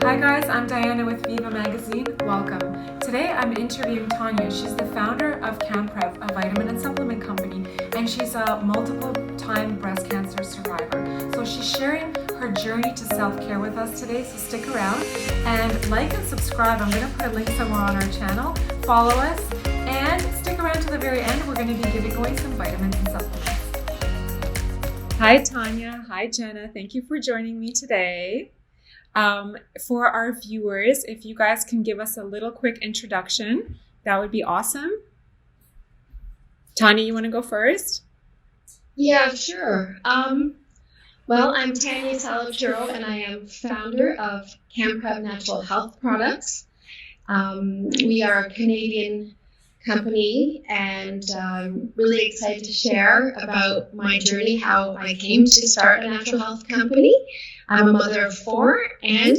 Hi guys, I'm Diana with Viva Magazine. Welcome. Today I'm interviewing Tanya. She's the founder of CanPrev, a vitamin and supplement company, and she's a multiple-time breast cancer survivor. So she's sharing her journey to self-care with us today, so stick around and like and subscribe. I'm going to put a link somewhere on our channel. Follow us and stick around to the very end. We're going to be giving away some vitamins and supplements. Hi Tanya, hi Jenna. Thank you for joining me today. For our viewers, if you guys can give us a little quick introduction, that would be awesome. Tanya, you want to go first? Yeah, sure. Well, I'm Tanya Salituro, and I am founder of CanPrev Natural Health Products. We are a Canadian company, and I'm really excited to share about my journey, how I came to start a natural health company. I'm a mother of 4, and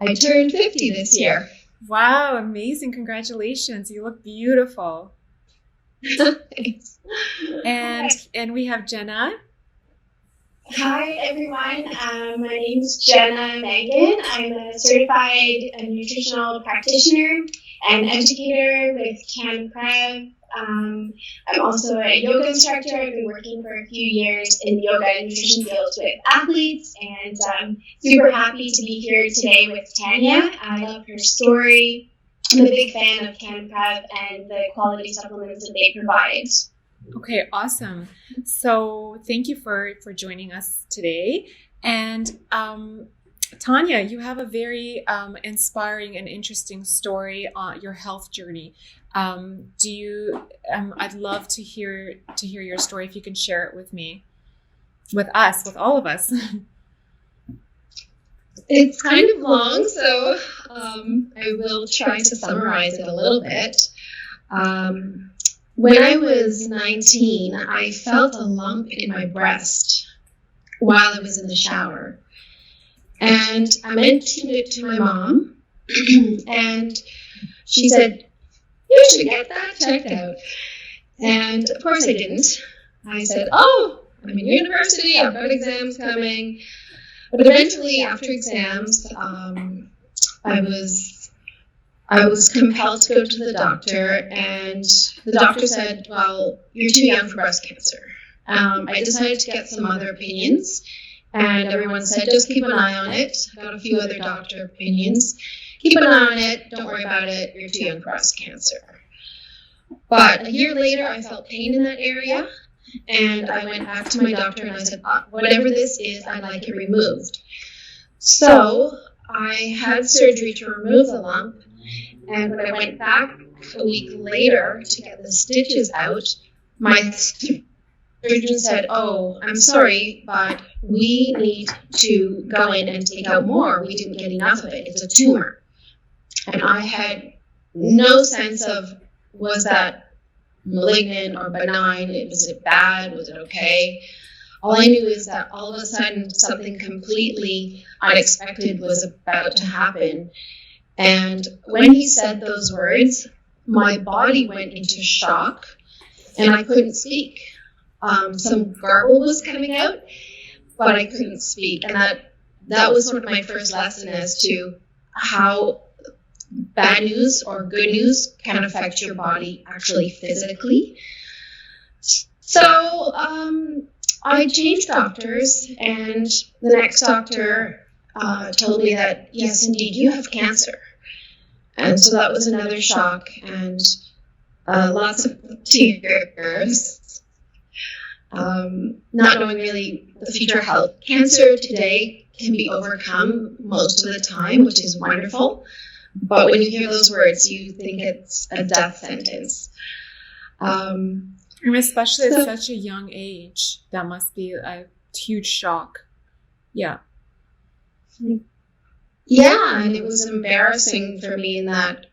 I turned 50 this year. Wow, amazing. Congratulations. You look beautiful. Thanks. And we have Jenna. Hi, everyone. My name is Jenna Mangan. I'm a certified nutritional practitioner and educator with CanPrev. I'm also a yoga instructor. I've been working for a few years in the yoga and nutrition fields with athletes, and I'm super happy to be here today with Tanya. I love her story. I'm a big fan of CanPrev and the quality supplements that they provide. Okay, awesome. So thank you for joining us today. And Tanya, you have a very inspiring and interesting story on your health journey. I'd love to hear your story if you can share it with me, with us, with all of us. It's kind of long, so I will try to summarize it a little bit. When I was 19, I felt a lump in my breast while I was in the shower. And I mentioned it to my mom, and she said, "You should get that checked out." And of course I didn't. I said, "Oh, I'm in university, I've got exams coming." But eventually, after exams, I was compelled to go to the doctor, and the doctor said, "Well, you're too young for breast cancer." I decided to get some other opinions, and everyone said, "Just keep an eye on it." Got a few other doctor opinions. "Keep an eye on it, don't worry about it, you're too young for breast cancer." But a year later, I felt pain in that area, and I went back to my doctor and I said, "Whatever this is, I'd like it removed." So I had surgery to remove the lump, and when I went back a week later to get the stitches out, my surgeon said, "Oh, I'm sorry, but we need to go in and take out more. We didn't get enough of it. It's a tumor." And I had no sense of, was that malignant or benign? Was it bad? Was it okay? All I knew is that all of a sudden something completely unexpected was about to happen. And when he said those words, my body went into shock and I couldn't speak. Some garble was coming out, but I couldn't speak. And that was sort of my first lesson as to how bad news or good news can affect your body actually physically. So I changed doctors, and the next doctor told me that, yes, indeed, you have cancer. And so that was another shock, and lots of tears, not knowing really the future health. Cancer today can be overcome most of the time, which is wonderful. But when you hear those words, you think it's a death sentence. And especially at such a young age, that must be a huge shock. Yeah. Yeah, and it was embarrassing for me in that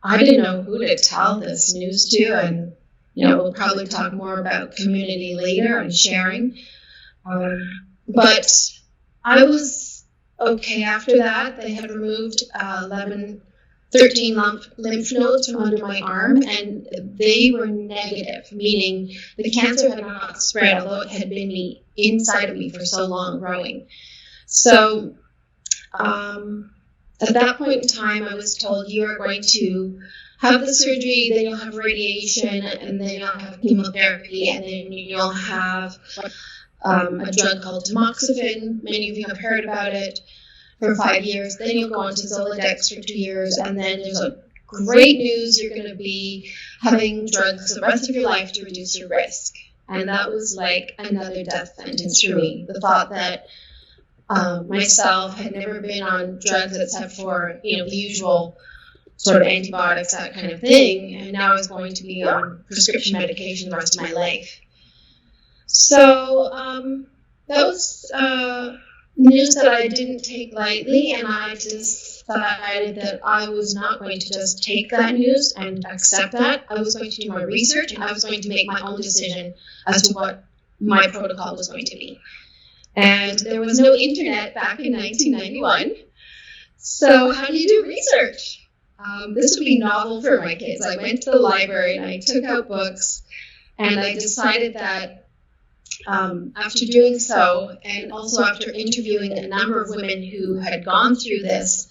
I didn't know who to tell this news to, and we'll probably talk more about community later and sharing. But I was okay after that. They had removed 13 lymph nodes from under my arm, and they were negative, meaning the cancer had not spread, although it had been inside of me for so long growing. So at that point in time, I was told you are going to have the surgery, then you'll have radiation, and then you'll have chemotherapy, and then you'll have a drug called tamoxifen. Many of you have heard about it, for 5 years. Then you'll go on to Zoladex for 2 years, and then there's a great news, you're going to be having drugs the rest of your life to reduce your risk. And that was like another death sentence for me. The thought that myself had never been on drugs except for, the usual sort of antibiotics, that kind of thing, and now I was going to be on prescription medication the rest of my life. So that was news that I didn't take lightly, and I decided that I was not going to just take that news and accept that. I was going to do my research, and I was going to make my own decision as to what my protocol was going to be. And there was no internet back in 1991, so how do you do research? This would be novel for my kids. I went to the library and I took out books, and I decided that after doing so, and also after interviewing a number of women who had gone through this,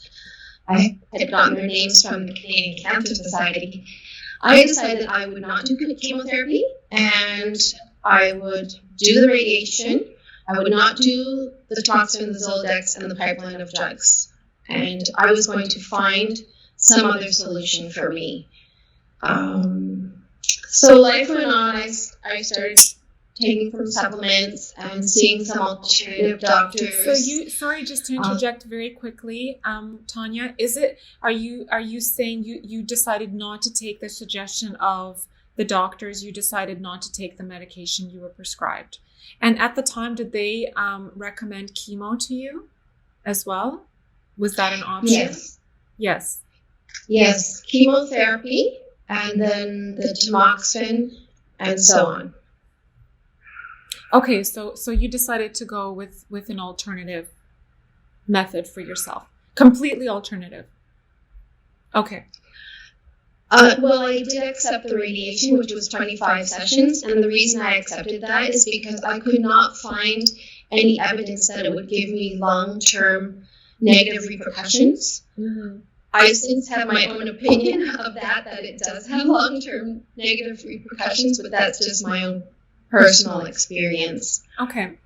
I had gotten their names from the Canadian Cancer Society, I decided I would not do chemotherapy, and I would do the radiation. I would not do the toxin, the Zoladex, and the pipeline of drugs. And I was going to find some other solution for me. So life went on. I started taking some supplements and seeing some alternative doctors. So sorry, just to interject very quickly, Tanya, are you saying you decided not to take the suggestion of the doctors, you decided not to take the medication you were prescribed? And at the time, did they recommend chemo to you as well? Was that an option? Yes. Yes, chemotherapy, and then the tamoxifen, and so on. Okay, so you decided to go with an alternative method for yourself, completely alternative. Okay. Well, I did accept the radiation, which was 25 sessions, and the reason I accepted that is because I could not find any evidence that it would give me long-term negative repercussions. Mm-hmm. I since have my own opinion of that it does have long-term negative repercussions, but that's just my own personal experience. Okay.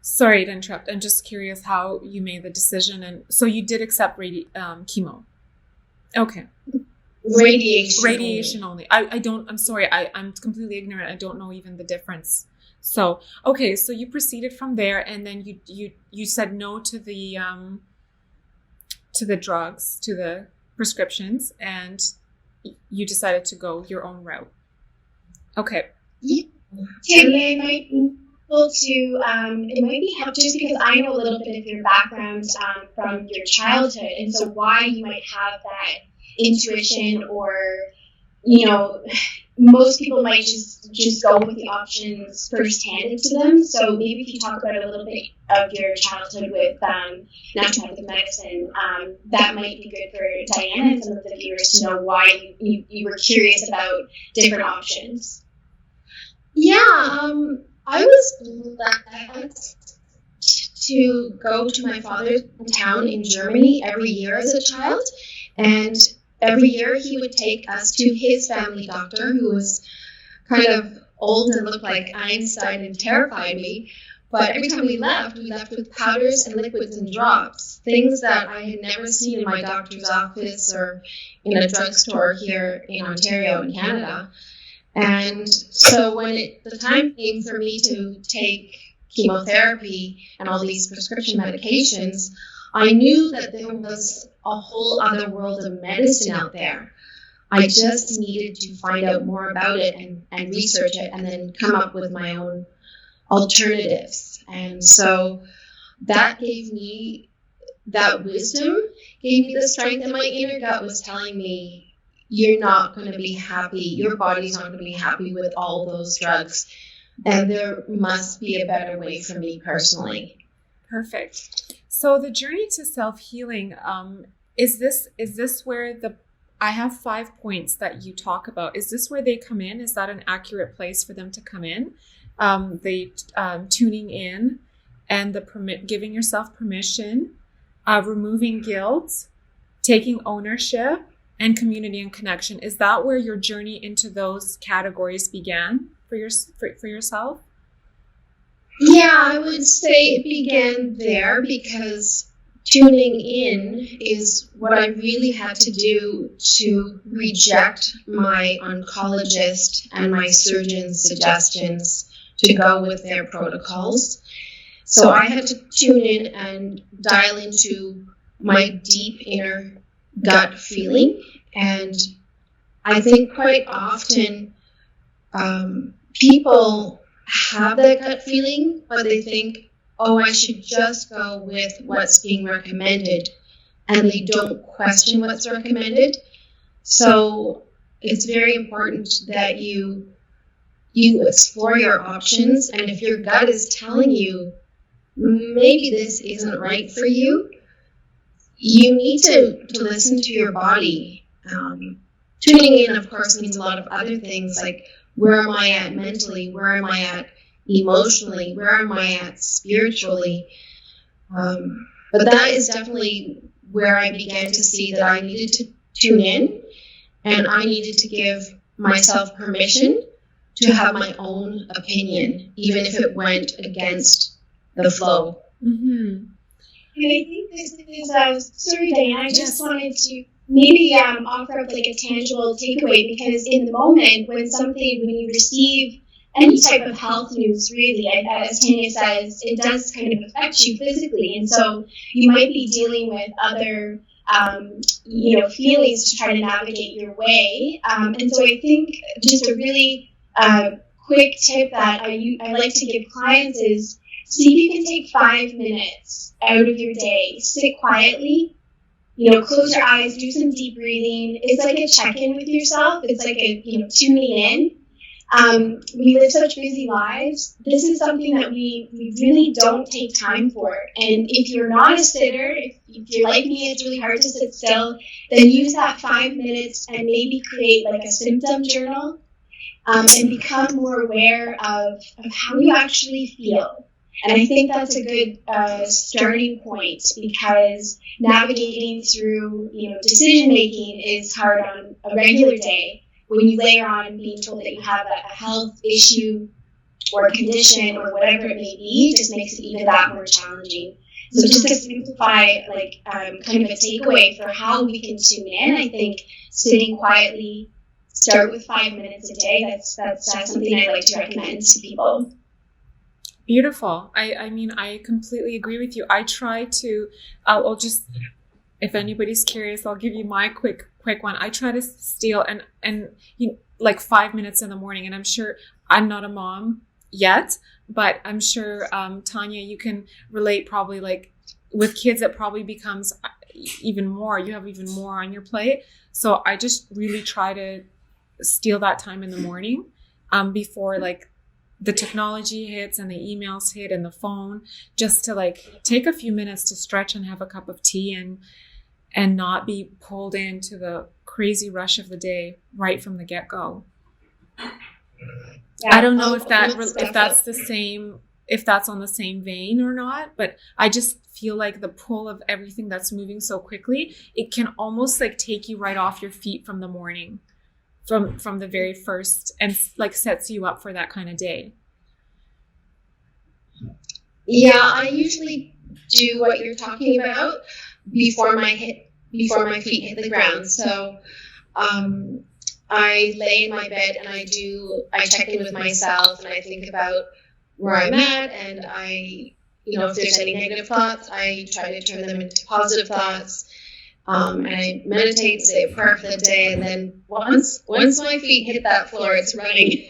Sorry to interrupt. I'm just curious how you made the decision. And so you did accept chemo. Okay. Radiation only. I'm sorry. I'm completely ignorant. I don't know even the difference. So, okay. So you proceeded from there, and then you said no to the drugs, to the prescriptions, and you decided to go your own route. Okay. Yeah. Tanya, it might be helpful it might be helpful just because I know a little bit of your background from your childhood, and so why you might have that intuition, or most people might just go with the options first handed to them. So maybe if you talk about a little bit of your childhood with naturopathic medicine, that might be good for Diana and some of the viewers to know why you were curious about different options. Yeah, I was blessed to go to my father's town in Germany every year as a child, and every year he would take us to his family doctor, who was kind of old and looked like Einstein and terrified me. But every time we left with powders and liquids and drops, things that I had never seen in my doctor's office or in a drugstore here in Ontario in Canada. And so when the time came for me to take chemotherapy and all these prescription medications, I knew that there was a whole other world of medicine out there. I just needed to find out more about it and research it, and then come up with my own alternatives. And so that gave me that wisdom, gave me the strength, and my inner gut was telling me, you're not going to be happy. Your body's not going to be happy with all those drugs. And there must be a better way for me personally. Perfect. So the journey to self-healing, is this where I have 5 points that you talk about. Is this where they come in? Is that an accurate place for them to come in? Tuning in and giving yourself permission, removing guilt, taking ownership, and community and connection. Is that where your journey into those categories began for yourself? Yeah, I would say it began there because tuning in is what I really had to do to reject my oncologist and my surgeon's suggestions to go with their protocols. So I had to tune in and dial into my deep inner gut feeling. And I think quite often people have that gut feeling, but they think, oh, I should just go with what's being recommended, and they don't question what's recommended. So it's very important that you explore your options, and if your gut is telling you maybe this isn't right for you, you need to listen to your body. Tuning in, of course, means a lot of other things, like where am I at mentally, where am I at emotionally, where am I at spiritually. But that is definitely where I began to see that I needed to tune in, and I needed to give myself permission to have my own opinion, even if it went against the flow. Mm-hmm. And I think this is, sorry, Diane, I just wanted to maybe offer up like a tangible takeaway, because in the moment when you receive any type of health news, really, as Tanya says, it does kind of affect you physically. And so you might be dealing with other, feelings to try to navigate your way. And so I think just a really quick tip that I like to give clients is, see if you can take 5 minutes out of your day, sit quietly, close your eyes, do some deep breathing. It's like a check-in with yourself. It's like a, tuning in. We live such busy lives. This is something that we really don't take time for. And if you're not a sitter, if you're like me, it's really hard to sit still, then use that 5 minutes and maybe create like a symptom journal, and become more aware of how you actually feel. And I think that's a good starting point, because navigating through, decision making is hard on a regular day. When you layer on being told that you have a health issue or a condition or whatever it may be, just makes it even that more challenging. So just to simplify, kind of a takeaway for how we can tune in, I think sitting quietly, start with 5 minutes a day. That's something I like to recommend to people. Beautiful. I mean, I completely agree with you. I try to, I'll just, if anybody's curious, I'll give you my quick one. I try to steal and like 5 minutes in the morning. And I'm sure I'm not a mom yet, but I'm sure, Tanya, you can relate probably, like with kids, it probably becomes even more, you have even more on your plate. So I just really try to steal that time in the morning, before like the technology hits and the emails hit and the phone, just to like take a few minutes to stretch and have a cup of tea and not be pulled into the crazy rush of the day right from the get-go. Yeah. I don't know if that's the same, if that's on the same vein or not, but I just feel like the pull of everything that's moving so quickly, it can almost like take you right off your feet from the morning, from the very first, and like sets you up for that kind of day. Yeah, I usually do what you're talking about before my feet hit the ground. So I lay in my bed and I check in with myself and I think about where I'm at, and if there's any negative thoughts, I try to turn them into positive thoughts. And I meditate, say a prayer for the day, and then once my feet hit that floor, it's running,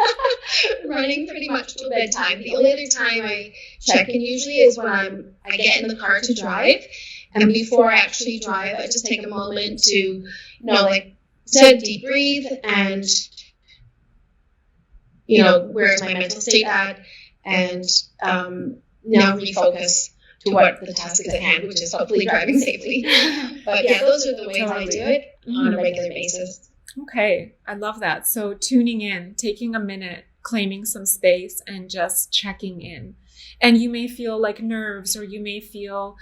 running pretty much till bedtime. The only other time I check in usually is when I get in the car to drive, and before I actually drive, I just take a moment to, deep breathe and, where's my mental state at, and now refocus to what the task is at hand, which is hopefully driving safely. But yeah, those are the ways I do it on a regular basis. Okay, I love that. So tuning in, taking a minute, claiming some space, and just checking in. And you may feel like nerves, or you may feel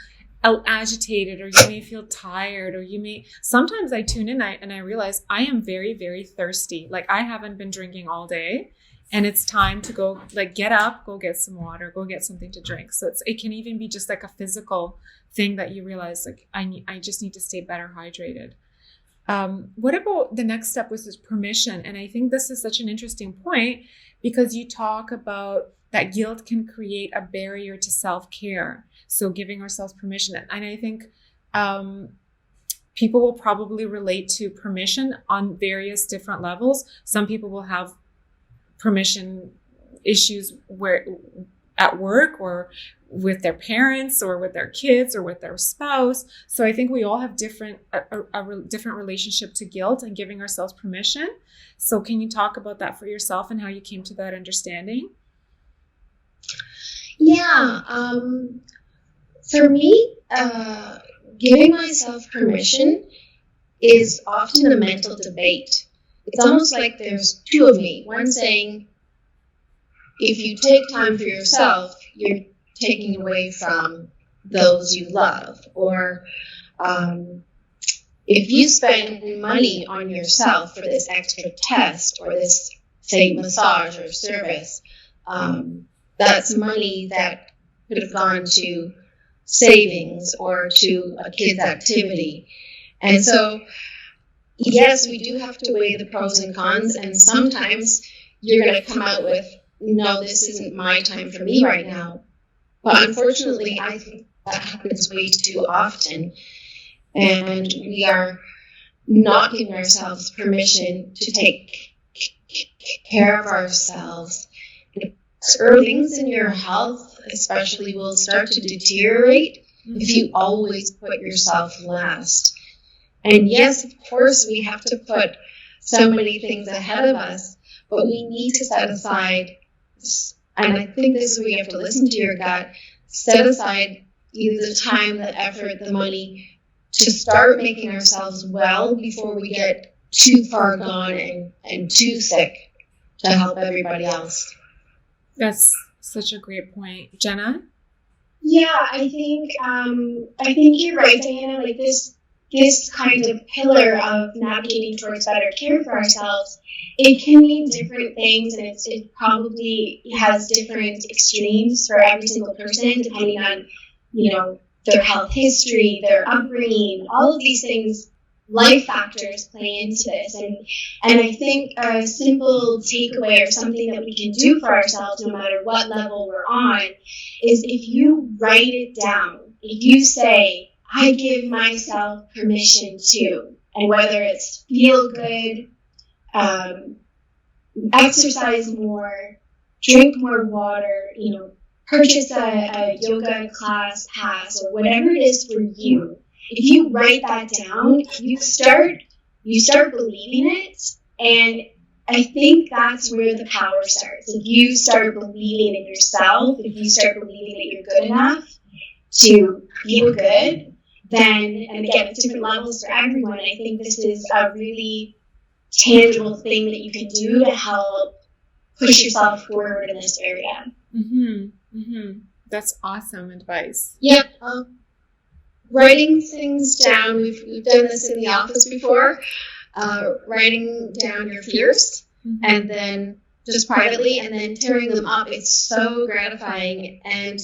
agitated, or you may feel tired, or sometimes I tune in and I realize I am very, very thirsty. Like I haven't been drinking all day and it's time to go, like, get up, go get some water, go get something to drink. So it can even be just like a physical thing that you realize, like, I just need to stay better hydrated. What about the next step, which is permission? And I think this is such an interesting point because you talk about that guilt can create a barrier to self-care. So giving ourselves permission. And I think people will probably relate to permission on various different levels. Some people will have permission issues where at work or with their parents or with their kids or with their spouse. So I think we all have a different relationship to guilt and giving ourselves permission. So can you talk about that for yourself and how you came to that understanding? Yeah. For me, giving myself permission is often a mental debate. It's almost like there's two of me. One saying, if you take time for yourself, you're taking away from those you love. Or if you spend money on yourself for this extra test or this, say, massage or service, that's money that could have gone to savings or to a kid's activity. And so, yes, we do have to weigh the pros and cons, and sometimes you're going to come out with, no, this isn't my time for me right now. But unfortunately, I think that happens way too often, and we are not giving ourselves permission to take care of ourselves. Things in your health especially will start to deteriorate if you always put yourself last. And yes, of course, we have to put so many things ahead of us, but we need to set aside, and I think this is where you have to listen to your gut, set aside either the time, the effort, the money to start making ourselves well before we get too far gone and too sick to help everybody else. That's such a great point. Jenna? Yeah, I think you're right, Diana. Like this kind of pillar of navigating towards better care for ourselves, it can mean different things, and it probably has different extremes for every single person, depending on, their health history, their upbringing, all of these things. Life factors play into this, and I think a simple takeaway or something that we can do for ourselves, no matter what level we're on, is if you write it down, if you say, I give myself permission to, and whether it's feel good, exercise more, drink more water, purchase a yoga class pass, or whatever it is for you. If you write that down, you start believing it, and I think that's where the power starts. If you start believing in yourself, if you start believing that you're good enough to feel good, then, and again, it's different levels for everyone, I think this is a really tangible thing that you can do to help push yourself forward in this area. That's awesome advice. Yep. Writing things down, we've done this in the office before, writing down your fears and then just privately and then tearing them up. It's so gratifying. And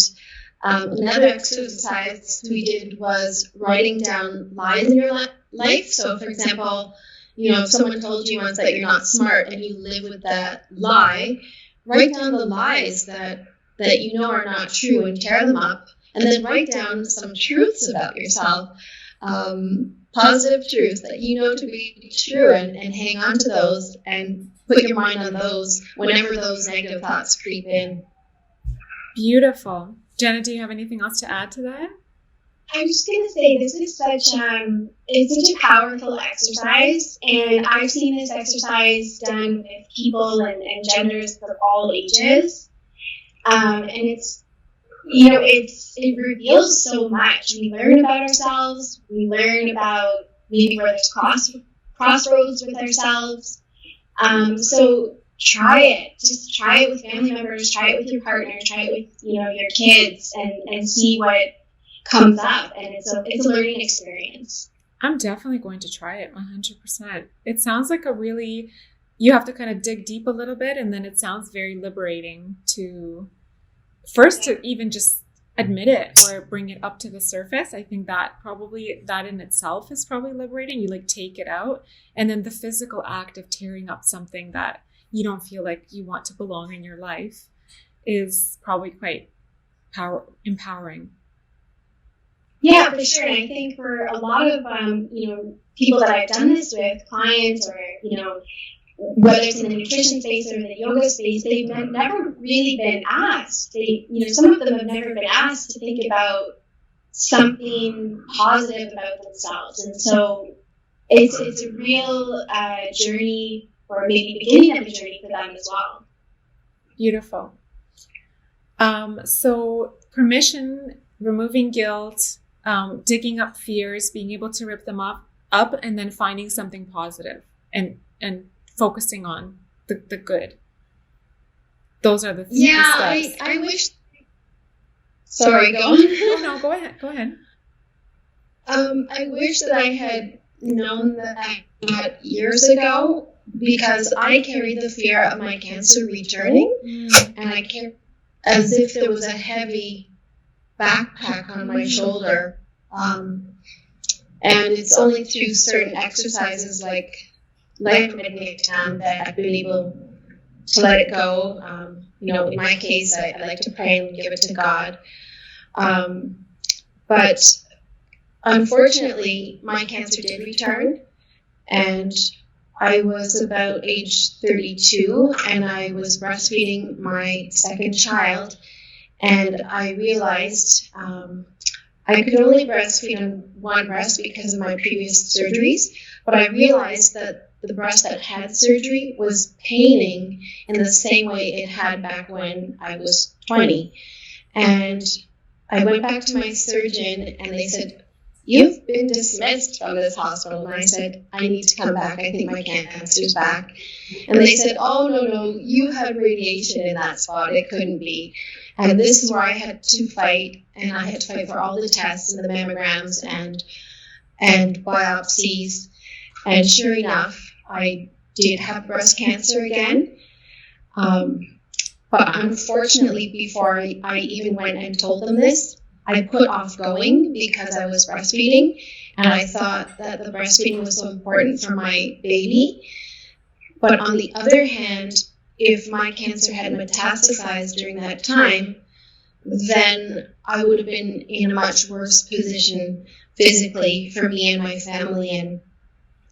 another exercise we did was writing down lies in your life. So, for example, if someone told you once that you're not smart and you live with that lie, write down the lies that are not true and tear them up. And then write down some truths about yourself, positive truths that to be true, and hang on to those and put your mind on those whenever those negative thoughts creep in. Beautiful. Jenna, do you have anything else to add to that? I was just going to say, this is such a powerful exercise, and I've seen this exercise done with people and genders of all ages, and it reveals so much. We learn about ourselves. We learn about maybe where there's crossroads with ourselves. So try it. Just try it with family members. Try it with your partner. Try it with your kids, and see what comes up, and it's a learning experience. I'm definitely going to try it 100%. It sounds like you have to kind of dig deep a little bit, and then it sounds very liberating to even just admit it or bring it up to the surface. I think that in itself is probably liberating. You like take it out, and then the physical act of tearing up something that you don't feel like you want to belong in your life is probably quite empowering. Yeah, for sure. And I think for a lot of people that I've done this with, clients, or whether it's in the nutrition space or in the yoga space, they've never really been asked. Some of them have never been asked to think about something positive about themselves, and so it's a real journey, or maybe beginning of a journey for them as well. Beautiful. So permission, removing guilt, digging up fears, being able to rip them up, and then finding something positive and focusing on the good. Those are the steps. I wish. Sorry, go on. Oh, no, go ahead. I wish that I had known that years ago, because I carried the fear of my cancer returning, and I carried as if there was a heavy backpack on my shoulder. And it's only through certain exercises like meditation that I've been able to let it go. In my case, I like to pray and give it to God. But unfortunately, my cancer did return, and I was about age 32, and I was breastfeeding my second child, and I realized I could only breastfeed on one breast because of my previous surgeries, but I realized that the breast that had surgery was paining in the same way it had back when I was 20. And I went back to my surgeon, and they said, "You've been dismissed from this hospital." And I said, "I need to come back. I think my cancer's back." And they said, "Oh, no, you had radiation in that spot. It couldn't be." And this is where I had to fight, and I had to fight for all the tests and the mammograms and biopsies. And sure enough, I did have breast cancer again. But unfortunately, before I even went and told them this, I put off going because I was breastfeeding, and I thought that the breastfeeding was so important for my baby. But on the other hand, if my cancer had metastasized during that time, then I would have been in a much worse position physically for me and my family and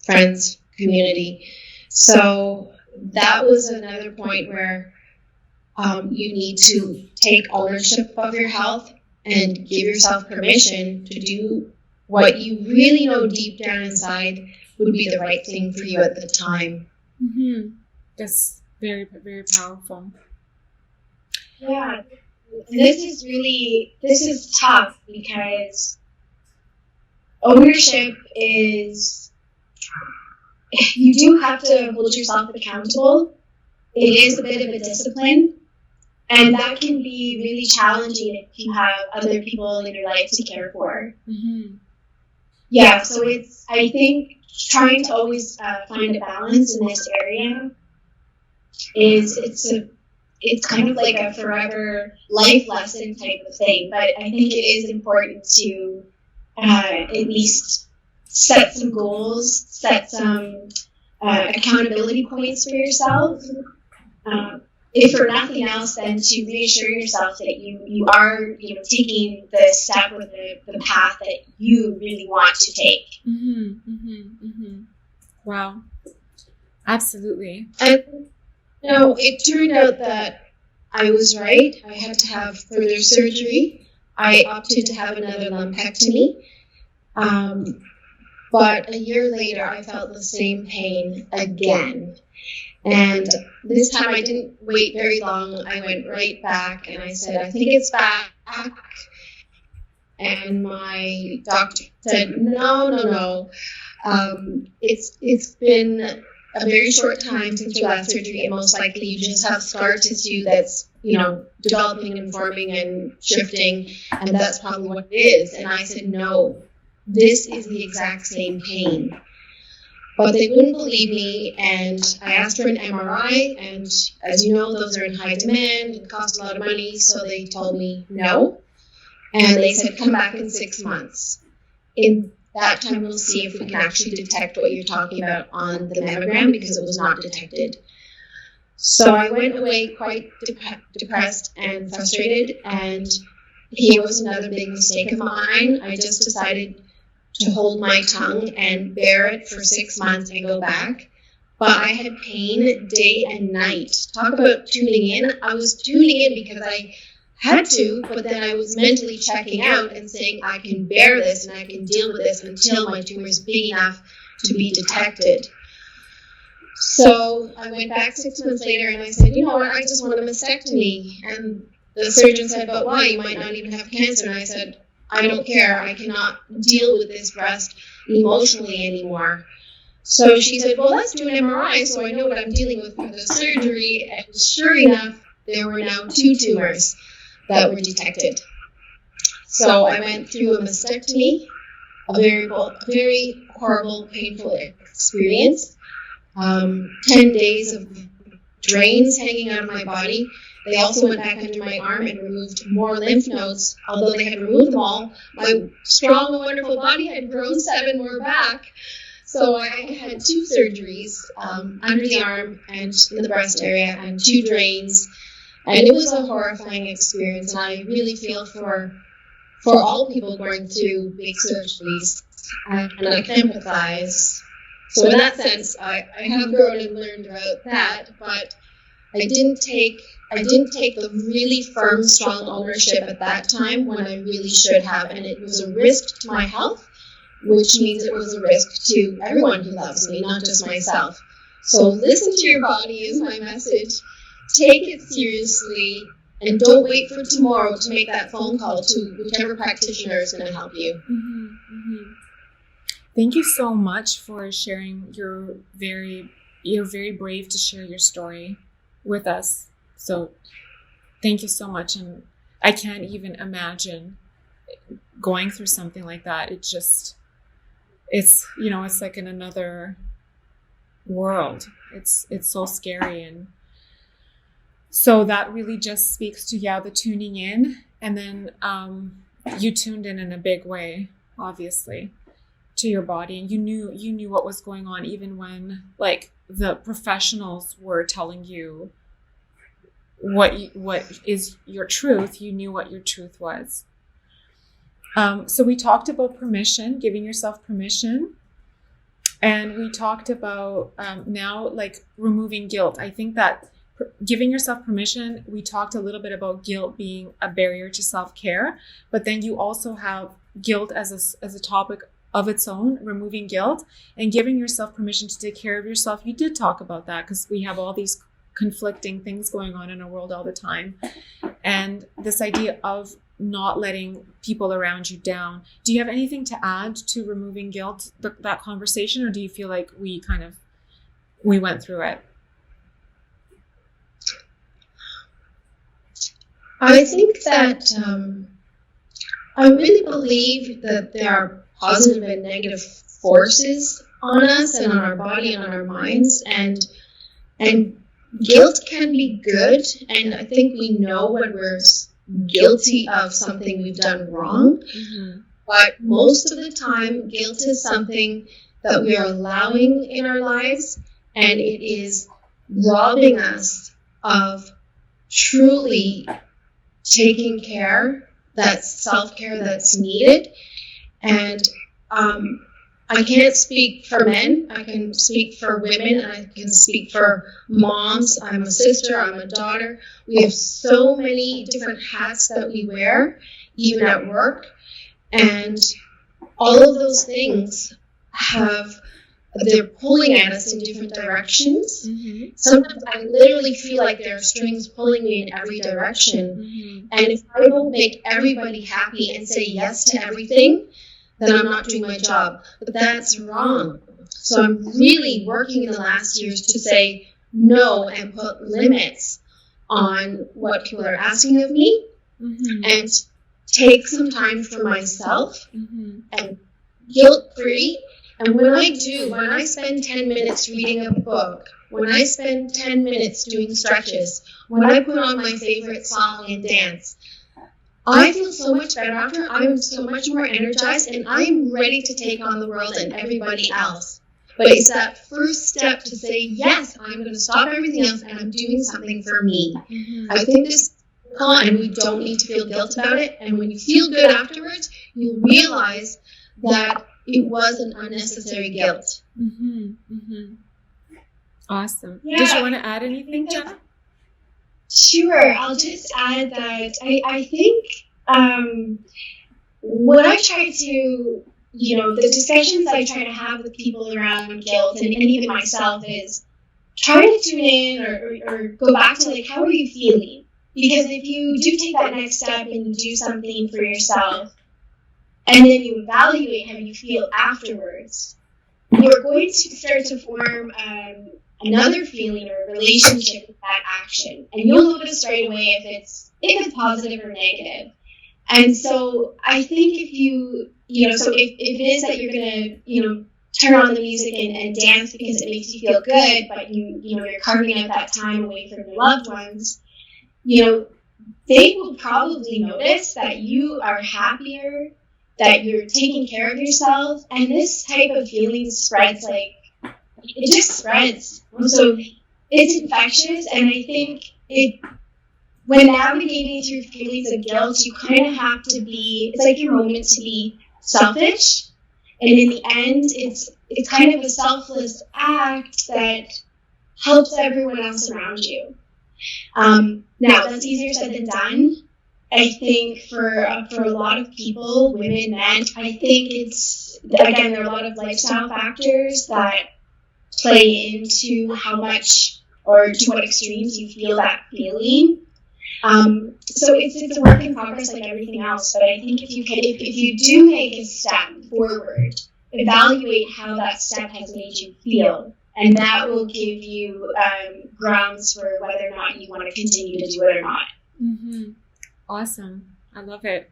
friends, community. So that was another point where you need to take ownership of your health and give yourself permission to do what you really know deep down inside would be the right thing for you at the time. Mm-hmm. That's very, very powerful. Yeah. This is tough, because ownership is, you do have to hold yourself accountable. It is a bit of a discipline, and that can be really challenging if you have other people in your life to care for. Mm-hmm. Yeah, so I think trying to always find a balance in this area it's kind of like a forever life lesson type of thing. But I think it is important to at least set some goals, set some accountability points for yourself. If for nothing else, then to reassure yourself that you are taking the step or the path that you really want to take. Mm-hmm, mm-hmm, mm-hmm. Wow, absolutely. And it turned out that I was right. I had to have further surgery. I opted to have another lumpectomy. But a year later, I felt the same pain again. And this time I didn't wait very long. I went right back and I said, "I think it's back." And my doctor said, no. It's been a very short time since your last surgery, and most likely you just have scar tissue that's, developing and forming and shifting, and that's probably what it is. And I said, no, this is the exact same pain. But they wouldn't believe me, and I asked for an MRI, and as you know, those are in high demand and cost a lot of money, so they told me no. And they said, come back in 6 months. In that time, we'll see if we can actually detect what you're talking about on the mammogram, because it was not detected. So I went away quite depressed and frustrated, and here was another big mistake of mine. I just decided to hold my tongue and bear it for 6 months and go back. But I had pain day and night. Talk about tuning in. I was tuning in because I had to, but then I was mentally checking out and saying, I can bear this and I can deal with this until my tumor is big enough to be detected. So I went back 6 months later and I said, you know what, I just want a mastectomy. And the surgeon said, but why? You might not even have cancer. And I said, I don't care. I cannot deal with this breast emotionally anymore. So she said, well, let's do an MRI so I know what I'm dealing with for the surgery. And sure enough, there were now 2 tumors that were detected. So I went through a mastectomy, a very horrible, painful experience. 10 days of drains hanging out of my body. They also went back under my arm and removed more lymph nodes. Although they had removed them all, my strong and wonderful body had grown 7 more back. So I had 2 surgeries under the arm and in the breast area, and 2 drains. And it was a horrifying experience. And I really feel for all people going through big surgeries, and I can empathize. So in that sense, I have grown and learned about that, but I didn't take the really firm, strong ownership at that time when I really should have, and it was a risk to my health, which means it was a risk to everyone who loves me, not just myself. So listen to your body is my message. Take it seriously, and don't wait for tomorrow to make that phone call to whichever practitioner is going to help you. Mm-hmm, mm-hmm. Thank you so much for sharing. You're very brave to share your story with us. So thank you so much. And I can't even imagine going through something like that. It's like in another world. It's so scary. And so that really just speaks to, the tuning in. And then you tuned in a big way, obviously, to your body. And you knew what was going on, even when like the professionals were telling you what is your truth. You knew what your truth was. So we talked about permission, giving yourself permission. And we talked about now like removing guilt. I think that giving yourself permission, we talked a little bit about guilt being a barrier to self-care, but then you also have guilt as a topic of its own, removing guilt and giving yourself permission to take care of yourself. You did talk about that because we have all these conflicting things going on in our world all the time. And this idea of not letting people around you down. Do you have anything to add to removing guilt, that conversation, or do you feel like we went through it? I think that I really believe that there are positive and negative forces on us and on our body and on our minds, and guilt can be good, and I think we know when we're guilty of something we've done wrong, but most of the time guilt is something that we are allowing in our lives, and it is robbing us of truly taking care, that self-care that's needed. And I can't speak for men, I can speak for women, and I can speak for moms. I'm a sister, I'm a daughter. We have so many different hats that we wear, even at work. And all of those things they're pulling at us in different directions. Sometimes I literally feel like there are strings pulling me in every direction. And if I don't make everybody happy and say yes to everything, then I'm not doing my job. But that's wrong. So I'm really working in the last years to say no and put limits on what people are asking of me, and take some time for myself and guilt-free. And when I spend 10 minutes reading a book, when I spend 10 minutes doing stretches, when I put on my favorite song and dance, I feel so much better after. I'm so much more energized, and I'm ready to take on the world and everybody else. But it's that first step to say, yes, I'm going to stop everything else and I'm doing something for me. I think this, and we don't need to feel guilt about it. And when you feel good afterwards, you realize that it was an unnecessary guilt. Awesome. Yeah. Did you want to add anything, Jenna? Sure. I'll just add that I think what I try to, the discussions I try to have with people around guilt and even myself is try to tune in or go back to, like, how are you feeling? Because if you do take that next step and you do something for yourself and then you evaluate how you feel afterwards, you're going to start to form another feeling or relationship with that action. And you'll notice right away if it's positive or negative. And so I think if you, so if it is that you're going to, turn on the music and dance because it makes you feel good, but you're carving out that time away from your loved ones, they will probably notice that you are happier, that you're taking care of yourself, and this type of feeling spreads, like, it just spreads. So it's infectious, and I think when navigating through feelings of guilt, you kind of have to it's like your moment to be selfish, and in the end, it's kind of a selfless act that helps everyone else around you. Now, that's easier said than done. I think for a lot of people, women, men, I think again, there are a lot of lifestyle factors that play into how much or to what extremes you feel that feeling. So it's a work in progress like everything else, but I think if you do make a step forward, evaluate how that step has made you feel, and that will give you grounds for whether or not you want to continue to do it or not. Awesome. I love it.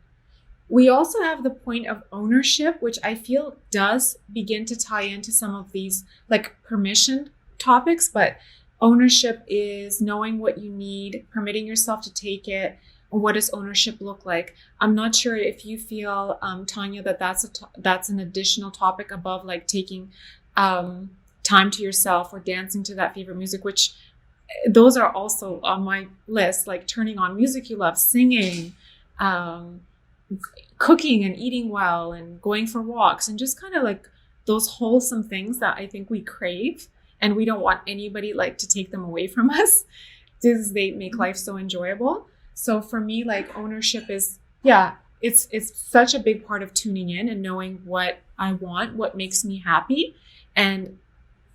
We also have the point of ownership, which I feel does begin to tie into some of these, like, permission topics, but ownership is knowing what you need, permitting yourself to take it. What does ownership look like? I'm not sure if you feel, Tanya, that's an additional topic above, like, taking time to yourself or dancing to that favorite music, which those are also on my list, like turning on music you love, singing, cooking and eating well, and going for walks, and just kind of like those wholesome things that I think we crave, and we don't want anybody, like, to take them away from us because they make life so enjoyable. So for me, like, ownership is, it's such a big part of tuning in and knowing what I want, what makes me happy, and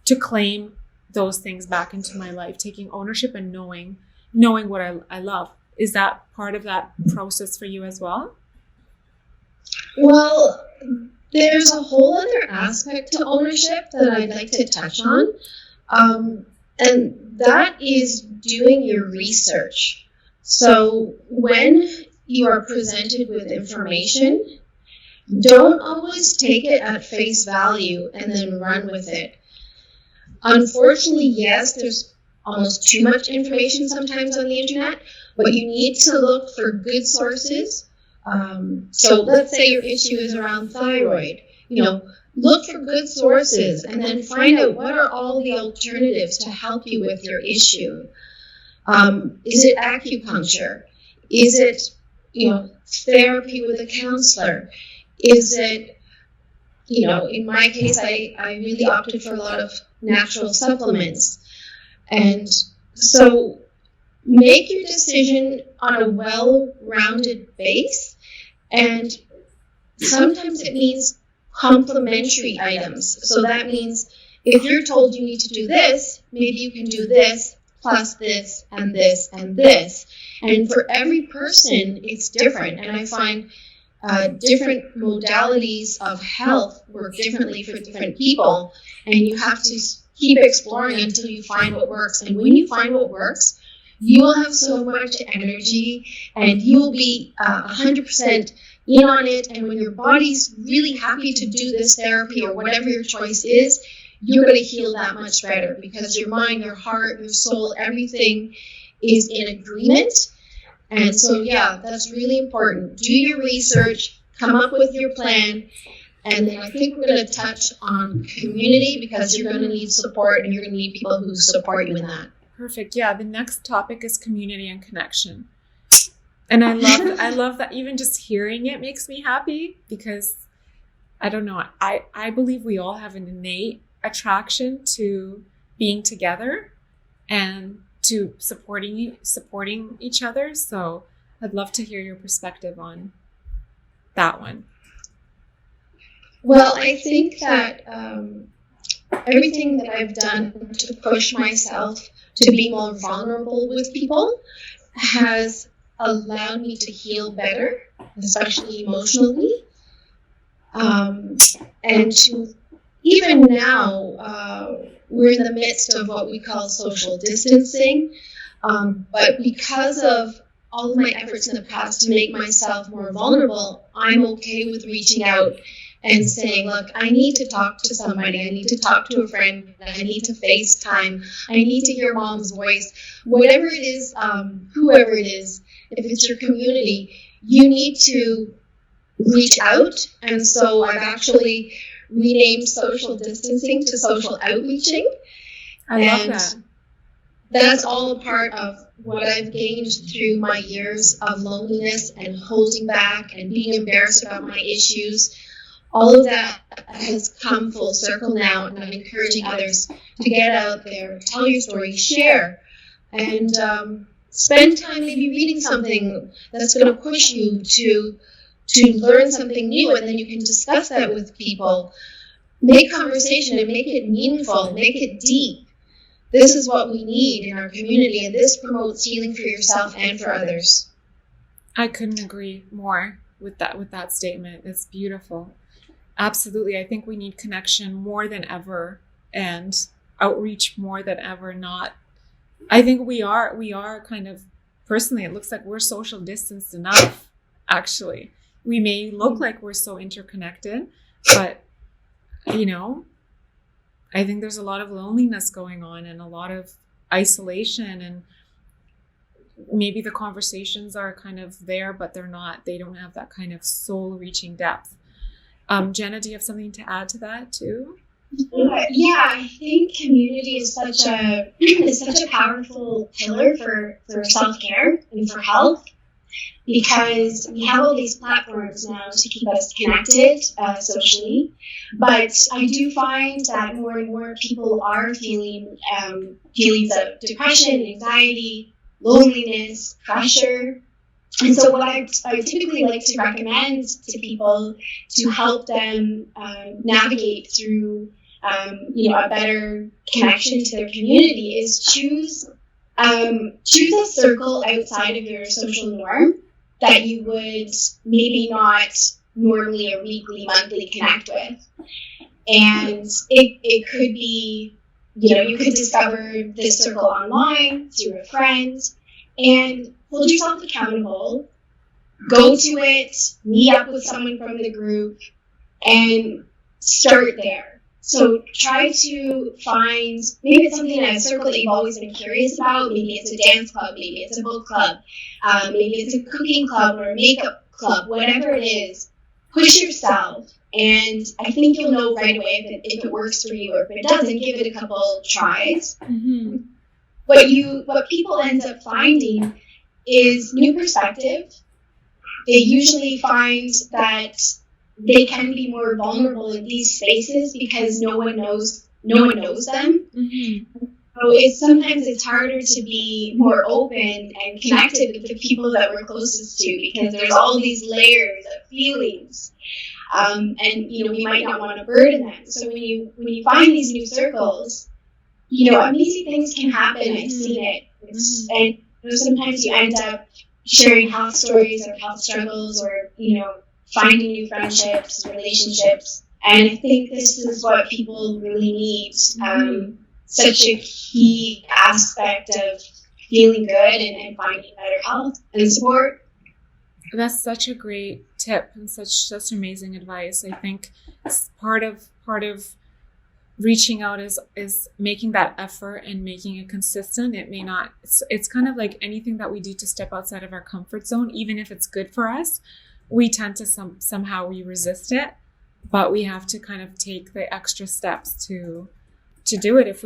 to claim those things back into my life, taking ownership and knowing what I love. Is that part of that process for you as well? Well, there's a whole other aspect to ownership that I'd like to touch on. And that is doing your research. So when you are presented with information, don't always take it at face value and then run with it. Unfortunately, yes, there's almost too much information sometimes on the internet, but you need to look for good sources. So let's say your issue is around thyroid. Look for good sources and then find out what are all the alternatives to help you with your issue. Is it acupuncture? Is it, therapy with a counselor? Is it, in my case, I really opted for a lot of natural supplements. And so make your decision on a well-rounded base. And sometimes it means complementary items. So that means if you're told you need to do this, maybe you can do this plus this and this and this. And for every person, it's different. And I find different modalities of health work differently for different people, and you have to keep exploring until you find what works. And when you find what works, you will have so much energy, and you will be 100% in on it. And when your body's really happy to do this therapy or whatever your choice is, you're going to heal that much better, because your mind, your heart, your soul, everything is in agreement. And so, yeah, that's really important. Do your research, come up with your plan, and then I think we're going to touch on community, because you're going to need support, and you're going to need people who support you in that. Perfect. Yeah, the next topic is community and connection. And I love that. Even just hearing it makes me happy, because I don't know, I believe we all have an innate attraction to being together and to supporting each other. So I'd love to hear your perspective on that one. Well, I think that everything that I've done to push myself to be more vulnerable with people has allowed me to heal better, especially emotionally. And to even now, we're in the midst of what we call social distancing. But because of all of my efforts in the past to make myself more vulnerable, I'm okay with reaching out and saying, look, I need to talk to somebody. I need to talk to a friend. I need to FaceTime. I need to hear mom's voice. Whatever it is, whoever it is, if it's your community, you need to reach out. And so I've actually renamed social distancing to social outreaching. I love that. That's all a part of what I've gained through my years of loneliness and holding back and being embarrassed about my issues. All of that has come full circle now, and I'm encouraging others to get out there, tell your story, share, and spend time maybe reading something that's going to push you to learn something new, and then you can discuss that with people. Make conversation and make it meaningful, make it deep. This is what we need in our community, and this promotes healing for yourself and for others. I couldn't agree more with that statement. It's beautiful. Absolutely. I think we need connection more than ever, and outreach more than ever. I think we are kind of, personally, it looks like we're social distanced enough, actually. We may look like we're so interconnected, but, I think there's a lot of loneliness going on and a lot of isolation, and maybe the conversations are kind of there, but they don't have that kind of soul-reaching depth. Jenna, do you have something to add to that too? Yeah, I think community is such a powerful pillar for self-care and for health, because we have all these platforms now to keep us connected socially. But I do find that more and more people are feeling feelings of depression, anxiety, loneliness, pressure. And so what I typically like to recommend to people to help them navigate through a better connection to their community is choose a circle outside of your social norm that you would maybe not normally or weekly, monthly connect with. And it could be, you could discover this circle online through a friend, and hold yourself accountable, go to it, meet up with someone from the group, and start there. So try to find, maybe it's something, a circle that you've always been curious about. Maybe it's a dance club, maybe it's a book club, maybe it's a cooking club or a makeup club, whatever it is. Push yourself, and I think you'll know right away if it works for you, or if it doesn't, give it a couple tries. Mm-hmm. What people end up finding is new perspective. They usually find that they can be more vulnerable in these spaces because no one knows them. Mm-hmm. So sometimes it's harder to be more open and connected with the people that we're closest to, because there's all these layers of feelings, and we might not want to burden them. So when you find these new circles, amazing things can happen. I've seen it, and sometimes you end up sharing health stories or health struggles, or finding new friendships, relationships. And I think this is what people really need. Such a key aspect of feeling good and finding better health and support. That's such a great tip and such amazing advice. I think part of reaching out is making that effort and making it consistent. It may not, it's kind of like anything that we do to step outside of our comfort zone, even if it's good for us, we tend to somehow we resist it, but we have to kind of take the extra steps to do it if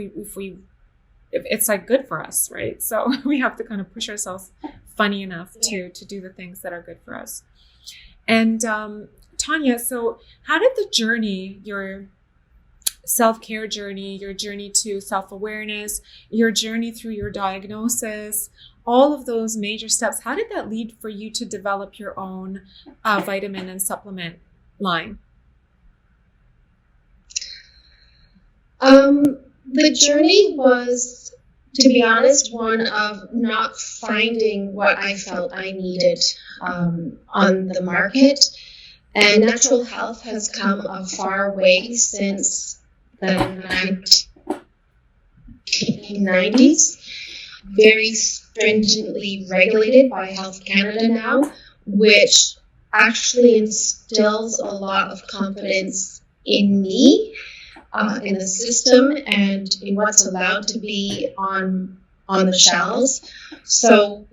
it's like good for us, right? So we have to kind of push ourselves funny enough to do the things that are good for us. And Tanya, so how did the journey, your self-care journey, your journey to self-awareness, your journey through your diagnosis, all of those major steps, how did that lead for you to develop your own vitamin and supplement line? The journey was, to be honest, one of not finding what I felt I needed on the market. And natural health has come a far way since the 1990s. Very stringently regulated by Health Canada now, which actually instills a lot of confidence in me, in the system, and in what's allowed to be on the shelves. So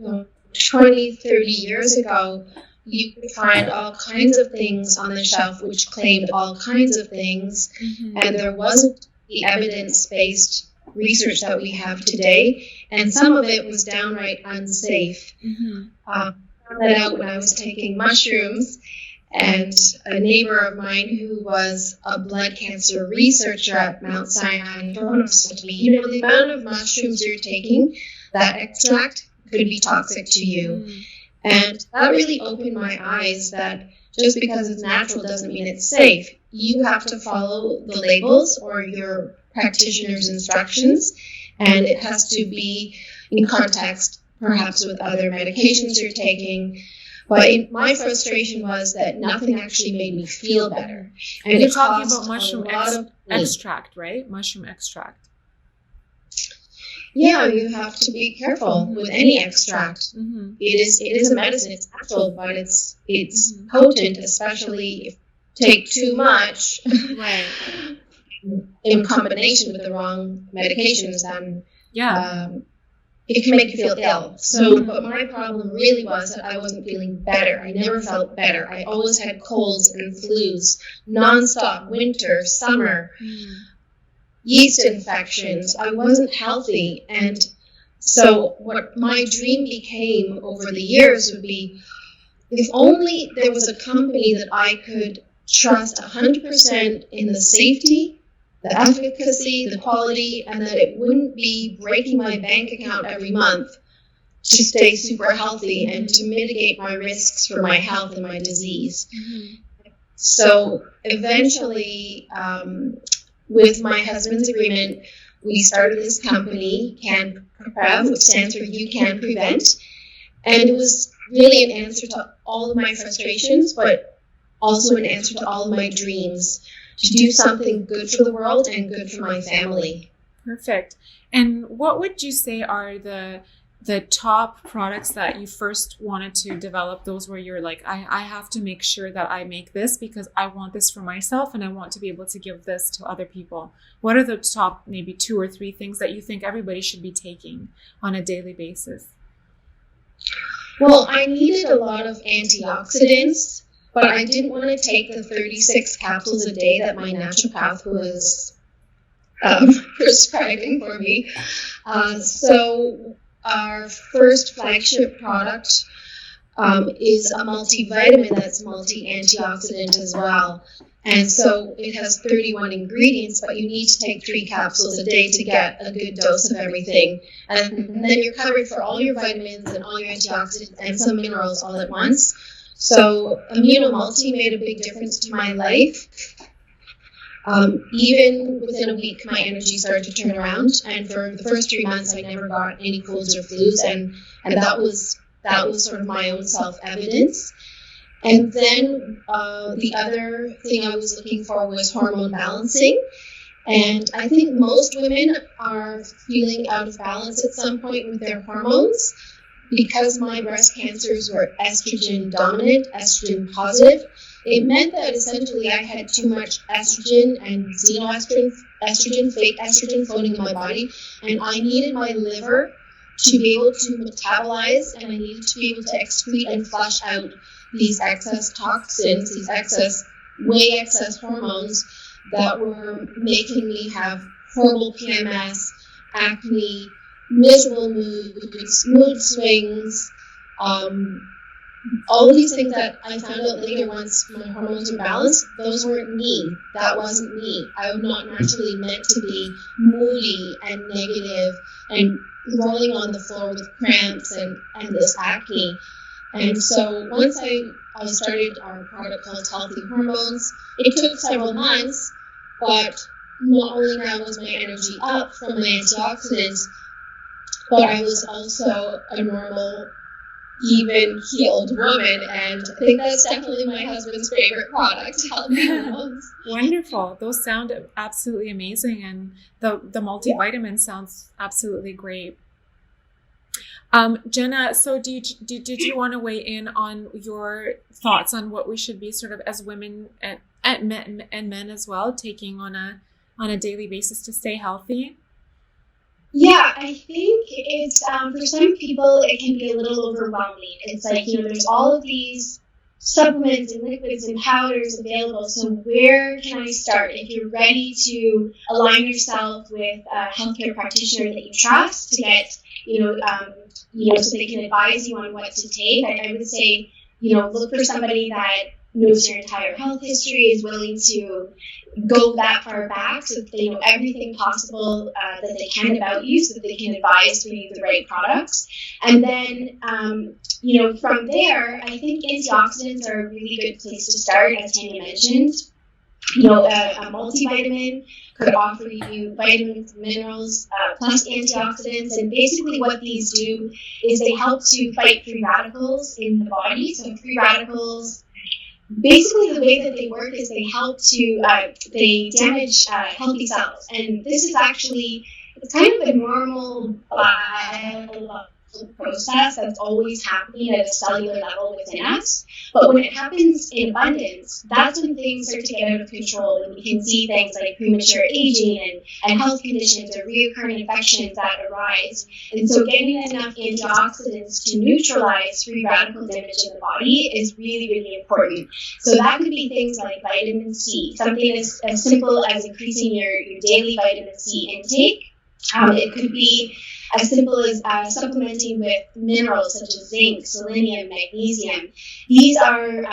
20, 30 years ago, you could find all kinds of things on the shelf which claimed all kinds of things, and there wasn't the evidence-based research that we have today, and some of it was downright unsafe. I found that out when I was taking mushrooms, and a neighbor of mine who was a blood cancer researcher at Mount Sinai in Toronto said to me, you know, the amount of mushrooms you're taking, that extract could be toxic to you. And that really opened my eyes that just because it's natural doesn't mean it's safe. You have to follow the labels or your practitioner's instructions, and it has to be in context, perhaps with other medications you're taking. But my frustration was that nothing actually made me feel better. And you're talking about mushroom extract, right? Mushroom extract. Yeah, you have to be careful with any extract. It is a medicine. It's natural, but it's potent, especially if you take too much in combination with the wrong medications. Then it can make you feel ill. So, but my problem really was that I wasn't feeling better. I never felt better. I always had colds and flus, nonstop, winter, summer. Yeast infections. I wasn't healthy. And so what my dream became over the years would be, if only there was a company that I could trust 100% in the safety, the efficacy, the quality, and that it wouldn't be breaking my bank account every month to stay super healthy and to mitigate my risks for my health and my disease. So eventually, with my husband's agreement, we started this company, CanPrev, which stands for You Can Prevent. And it was really an answer to all of my frustrations, but also an answer to all of my dreams to do something good for the world and good for my family. Perfect. And what would you say are the top products that you first wanted to develop, those where you're like, I have to make sure that I make this because I want this for myself and I want to be able to give this to other people? What are the top maybe 2 or 3 things that you think everybody should be taking on a daily basis? Well, I needed a lot of antioxidants, but I didn't want to take the 36 capsules a day that my naturopath was prescribing for me. So our first flagship product is a multivitamin that's multi-antioxidant as well. And so it has 31 ingredients, but you need to take 3 capsules a day to get a good dose of everything. And then you're covered for all your vitamins and all your antioxidants and some minerals all at once. So Immunomulti made a big difference to my life. Even within a week, my energy started to turn around, and for the first 3 months, I never got any colds or flus, and that was sort of my own self-evidence. And then the other thing I was looking for was hormone balancing. And I think most women are feeling out of balance at some point with their hormones. Because my breast cancers were estrogen dominant, estrogen positive, it meant that essentially I had too much estrogen and xenoestrogen, fake estrogen floating in my body, and I needed my liver to be able to metabolize, and I needed to be able to excrete and flush out these excess toxins, these way excess hormones that were making me have horrible PMS, acne, miserable moods, mood swings, all of these things that I found out later once my hormones were balanced, those weren't me. That wasn't me. I was not naturally meant to be moody and negative and rolling on the floor with cramps and this acne. And so once I started our product called Healthy Hormones, it took several months, but not only now was my energy up from my antioxidants, but I was also a normal, even healed woman, and I think that's definitely my husband's favorite product, Healthy Hormones. Wonderful. Those sound absolutely amazing, and the multivitamin sounds absolutely great. Jenna, so did you want to weigh in on your thoughts on what we should be sort of as women and men as well taking on a daily basis to stay healthy? Yeah, I think it's, for some people, it can be a little overwhelming. It's like, there's all of these supplements and liquids and powders available. So where can I start? If you're ready to align yourself with a healthcare practitioner that you trust to get, so they can advise you on what to take, I would say, look for somebody that knows your entire health history, is willing to go that far back so that they know everything possible that they can about you, so that they can advise you the right products. And then, from there, I think antioxidants are a really good place to start, as Tanya mentioned. A multivitamin could offer you vitamins, minerals, plus antioxidants. And basically what these do is they help to fight free radicals in the body. So free radicals, basically the way that they work is they help to, they damage healthy cells. And this is actually, it's kind of a normal biological process that's always happening at a cellular level within us. But when it happens in abundance, that's when things start to get out of control, and we can see things like premature aging and health conditions or recurrent infections that arise. And so getting enough antioxidants to neutralize free radical damage in the body is really, really important. So that could be things like vitamin C, something as simple as increasing your daily vitamin C intake. It could be as simple as supplementing with minerals such as zinc, selenium, magnesium. These are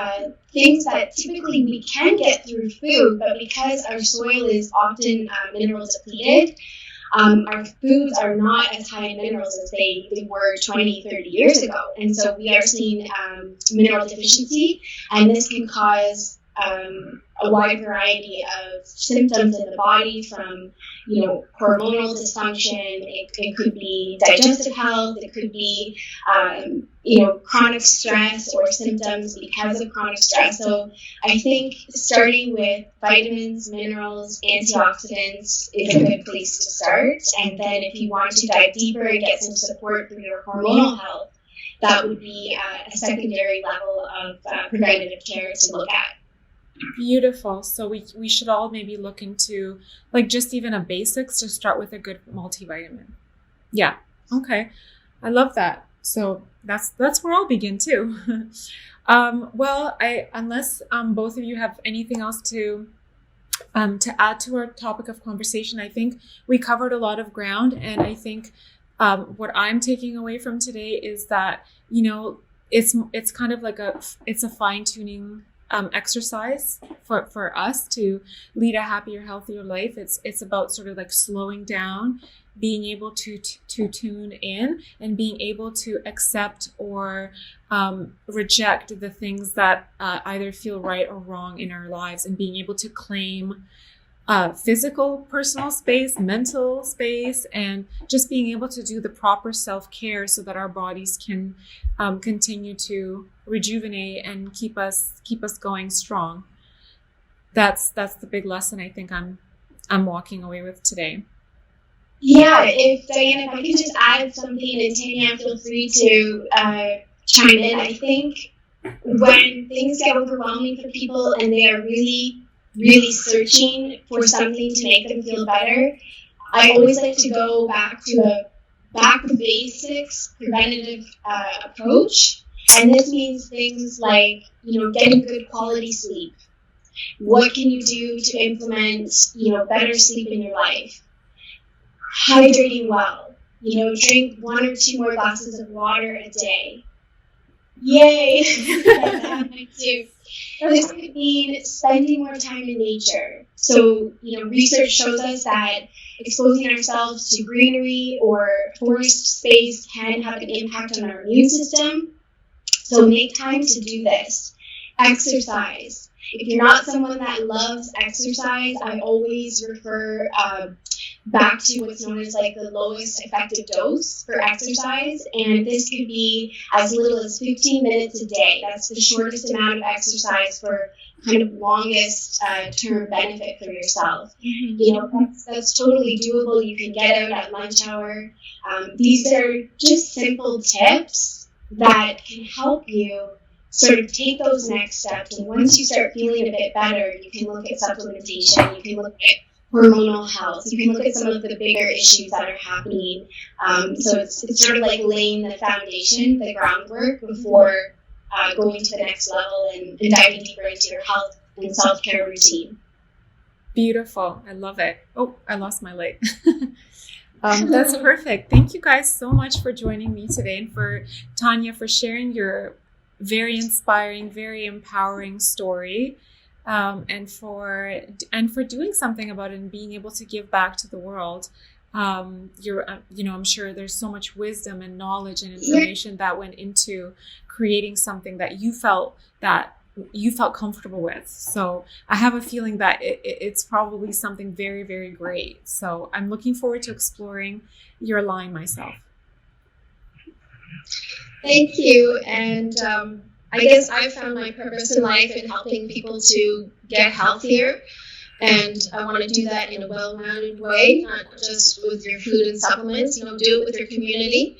things that typically we can get through food, but because our soil is often mineral depleted, our foods are not as high in minerals as they were 20, 30 years ago. And so we are seeing mineral deficiency, and this can cause a wide variety of symptoms in the body, from hormonal dysfunction. It could be digestive health. It could be chronic stress or symptoms because of chronic stress. So I think starting with vitamins, minerals, antioxidants is a good place to start. And then if you want to dive deeper and get some support for your hormonal health, that would be a secondary level of preventative care to look at. Beautiful. So we should all maybe look into just even a basics to start with a good multivitamin. Yeah. Okay. I love that. So that's where I'll begin too. Well, unless both of you have anything else to add to our topic of conversation, I think we covered a lot of ground, and I think what I'm taking away from today is that it's kind of like it's a fine-tuning exercise for us to lead a happier, healthier life. It's about sort of slowing down, being able to tune in, and being able to accept or reject the things that either feel right or wrong in our lives, and being able to claim physical, personal space, mental space, and just being able to do the proper self-care so that our bodies can continue to rejuvenate and keep us going strong. That's the big lesson I think I'm walking away with today. Yeah, if Diana, if I could just add something, and Tanya, feel free to chime in. I think when things get overwhelming for people and they are really, really searching for something to make them feel better, I always like to go back to a back to basics preventative approach. And this means things like, getting good quality sleep. What can you do to implement, better sleep in your life? Hydrating well. Drink 1 or 2 more glasses of water a day. Yay! Me too. This could mean spending more time in nature. So, research shows us that exposing ourselves to greenery or forest space can have an impact on our immune system. So make time to do this. Exercise. If you're not someone that loves exercise, I always refer back to what's known as like the lowest effective dose for exercise. And this could be as little as 15 minutes a day. That's the shortest amount of exercise for kind of longest term benefit for yourself. That's totally doable. You can get out at lunch hour. These are just simple tips that can help you sort of take those next steps. And once you start feeling a bit better, you can look at supplementation, you can look at hormonal health, you can look at some of the bigger issues that are happening. So it's sort of like laying the foundation, the groundwork before going to the next level and diving deeper into your health and self-care routine. Beautiful. I love it. Oh, I lost my leg. That's perfect. Thank you guys so much for joining me today, and for Tanya for sharing your very inspiring, very empowering story, and for doing something about it and being able to give back to the world. I'm sure there's so much wisdom and knowledge and information that went into creating something that you felt comfortable with. So I have a feeling that it's probably something very, very great. So I'm looking forward to exploring your line myself. Thank you. And I guess I've found my purpose in life in helping people to get healthier. And I want to do that in a well-rounded way, not just with your food and supplements. Do it with your community.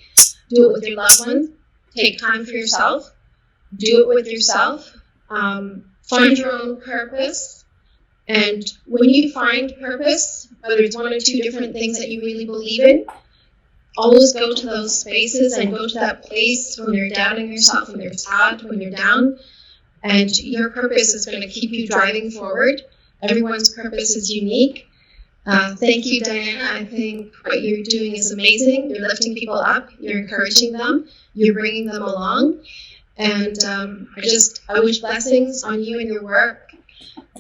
Do it with your loved ones. Take time for yourself. Do it with yourself. Find your own purpose. And when you find purpose, whether it's 1 or 2 different things that you really believe in, always go to those spaces and go to that place when you're doubting yourself, when you're sad, when you're down. And your purpose is going to keep you driving forward. Everyone's purpose is unique. Thank you, Diana. I think what you're doing is amazing. You're lifting people up. You're encouraging them. You're bringing them along. And I wish blessings on you and your work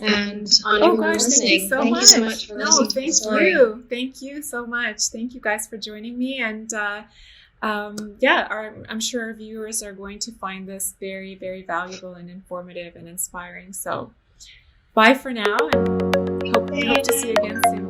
and on everyone listening. Thank you so much for listening to the story. Thank you so much. Thank you guys for joining me. And I'm sure our viewers are going to find this very, very valuable and informative and inspiring. So bye for now, and hope to see you again soon.